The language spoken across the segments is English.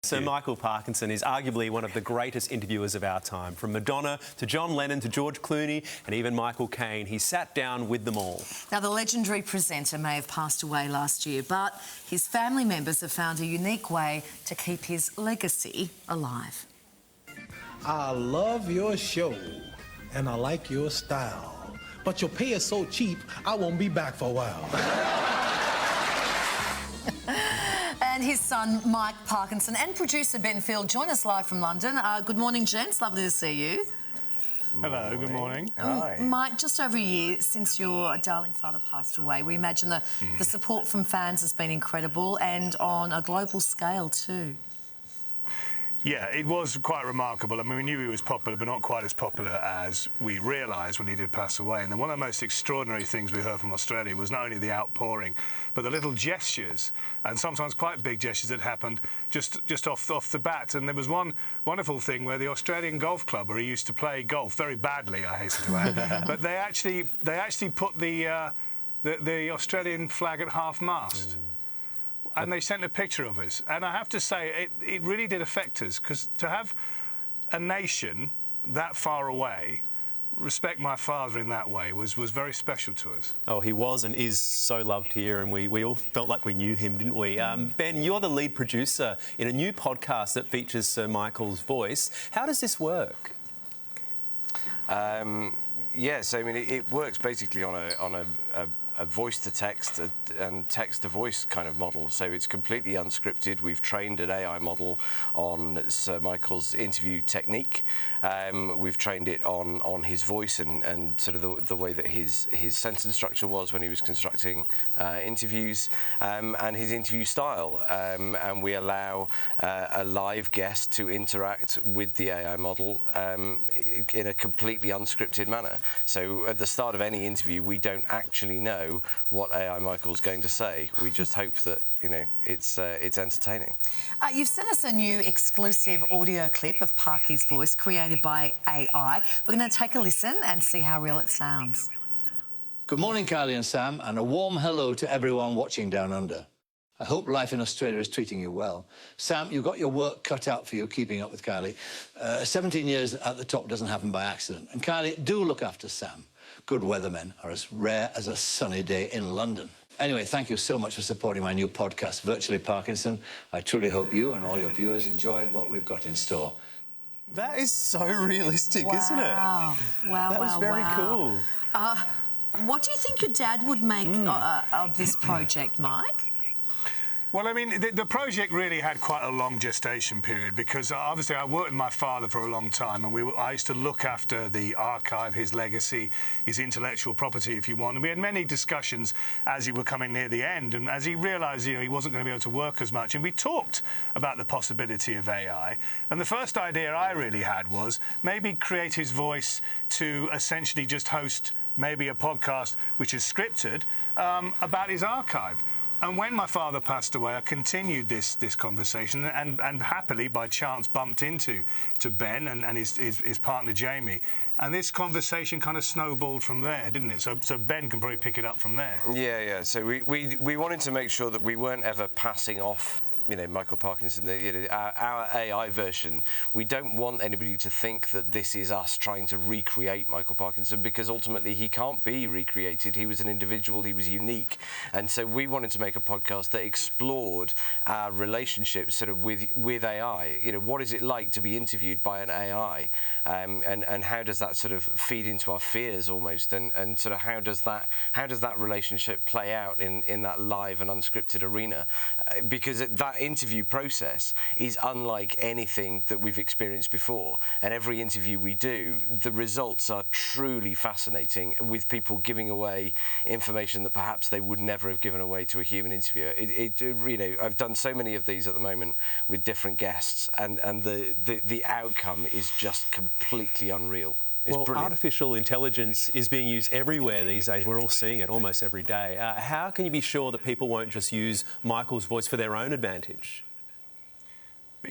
Sir Michael Parkinson is arguably one of the greatest interviewers of our time. From Madonna to John Lennon to George Clooney and even Michael Caine, he sat down with them all. Now, the legendary presenter may have passed away last year, but his family members have found a unique way to keep his legacy alive. I love your show and I like your style, but your pay is so cheap, I won't be back for a while. And his son, Mike Parkinson, and producer Ben Field join us live from London. Good morning, gents. Lovely to see you. Hello, good morning. Hi. Mike, just over a year since your darling father passed away, we imagine the support from fans has been incredible and on a global scale too. Yeah, it was quite remarkable. I mean, we knew he was popular, but not quite as popular as we realised when he did pass away. And then one of the most extraordinary things we heard from Australia was not only the outpouring, but the little gestures, and sometimes quite big gestures that happened just off the bat. And there was one wonderful thing where the Australian Golf Club, where he used to play golf very badly, I hasten to add, but they actually put the Australian flag at half-mast. And they sent a picture of us. And I have to say, it really did affect us, because to have a nation that far away respect my father in that way was very special to us. Oh, he was and is so loved here, and we all felt like we knew him, didn't we? Ben, you're the lead producer in a new podcast that features Sir Michael's voice. How does this work? Yes, I mean, it works basically on a voice-to-text and text-to-voice kind of model. So it's completely unscripted. We've trained an AI model on Sir Michael's interview technique. We've trained it on his voice and sort of the way that his sentence structure was when he was constructing interviews, and his interview style. And we allow a live guest to interact with the AI model in a completely unscripted manner. So at the start of any interview, we don't actually know what AI Michael's going to say. We just hope that, you know, it's entertaining. You've sent us a new exclusive audio clip of Parky's voice created by AI. We're going to take a listen and see how real it sounds. Good morning, Kylie and Sam, and a warm hello to everyone watching down under. I hope life in Australia is treating you well. Sam, you've got your work cut out for you keeping up with Kylie. 17 years at the top doesn't happen by accident. And Kylie, do look after Sam. Good weathermen are as rare as a sunny day in London. Anyway, thank you so much for supporting my new podcast, Virtually Parkinson. I truly hope you and all your viewers enjoy what we've got in store. That is so realistic, isn't it? Wow, That was very cool. What do you think your dad would make of this project, Mike? Well, I mean, the project really had quite a long gestation period, because obviously I worked with my father for a long time, and I used to look after the archive, his legacy, his intellectual property, if you want. And we had many discussions as he were coming near the end, and as he realised, you know, he wasn't going to be able to work as much. And we talked about the possibility of AI. And the first idea I really had was maybe create his voice to essentially just host maybe a podcast which is scripted about his archive. And when my father passed away, I continued this conversation and happily, by chance, bumped into Ben and his partner, Jamie. And this conversation kind of snowballed from there, didn't it? So Ben can probably pick it up from there. Yeah. So we wanted to make sure that we weren't ever passing off, you know, Michael Parkinson, our AI version. We don't want anybody to think that this is us trying to recreate Michael Parkinson, because ultimately he can't be recreated. He was an individual, he was unique. And so we wanted to make a podcast that explored our relationship sort of with AI. You know, what is it like to be interviewed by an AI? And how does that sort of feed into our fears almost? And sort of how does that relationship play out in that live and unscripted arena? Because that interview process is unlike anything that we've experienced before, and every interview we do, the results are truly fascinating, with people giving away information that perhaps they would never have given away to a human interviewer. You know, I've done so many of these at the moment with different guests, and the outcome is just completely unreal. It's well, brilliant. Artificial intelligence is being used everywhere these days. We're all seeing it almost every day. How can you be sure that people won't just use Michael's voice for their own advantage?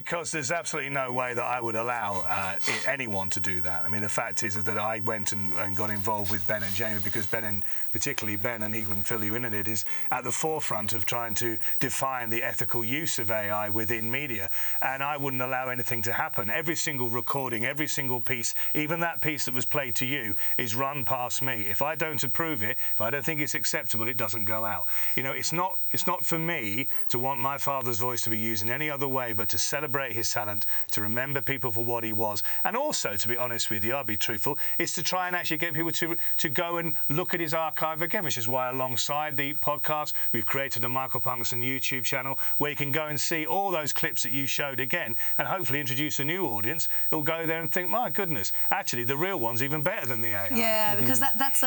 Because there's absolutely no way that I would allow anyone to do that. I mean, the fact is that I went and got involved with Ben and Jamie because Ben, and particularly Ben, and he can fill you in on it, is at the forefront of trying to define the ethical use of AI within media. And I wouldn't allow anything to happen. Every single recording, every single piece, even that piece that was played to you, is run past me. If I don't approve it, if I don't think it's acceptable, it doesn't go out. You know, it's not for me to want my father's voice to be used in any other way but to celebrate his talent, to remember people for what he was, and also, to be honest with you, I'll be truthful, is to try and actually get people to go and look at his archive again, which is why alongside the podcast we've created a Michael Parkinson YouTube channel where you can go and see all those clips that you showed again, and hopefully introduce a new audience who'll go there and think, my goodness, actually the real one's even better than the AI. Yeah, because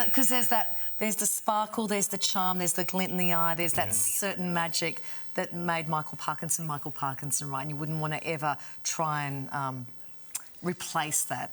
because there's the sparkle, there's the charm, there's the glint in the eye, there's that certain magic that made Michael Parkinson, right? And you wouldn't want to ever try and replace that.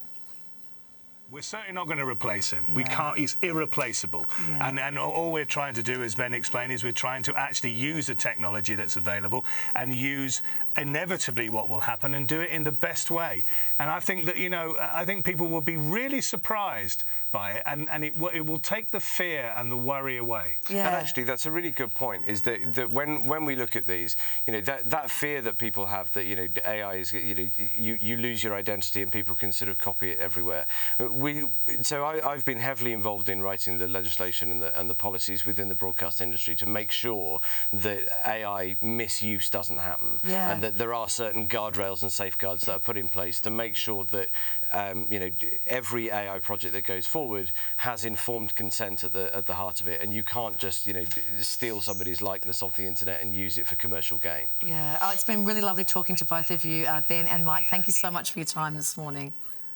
We're certainly not going to replace him. Yeah. We can't. He's irreplaceable. Yeah. And all we're trying to do, as Ben explained, is we're trying to actually use the technology that's available and use inevitably what will happen and do it in the best way. And I think that, you know, I think people will be really surprised by it, and it will take the fear and the worry away. Yeah. And actually, that's a really good point, is that when we look at these, you know, that fear that people have that, you know, AI is, you know, you lose your identity and people can sort of copy it everywhere. So I've been heavily involved in writing the legislation and the policies within the broadcast industry to make sure that AI misuse doesn't happen. Yeah. And that there are certain guardrails and safeguards that are put in place to make sure that, you know, every AI project that goes forward has informed consent at the heart of it, and you can't just, you know, steal somebody's likeness off the internet and use it for commercial gain. Yeah, it's been really lovely talking to both of you, Ben and Mike. Thank you so much for your time this morning.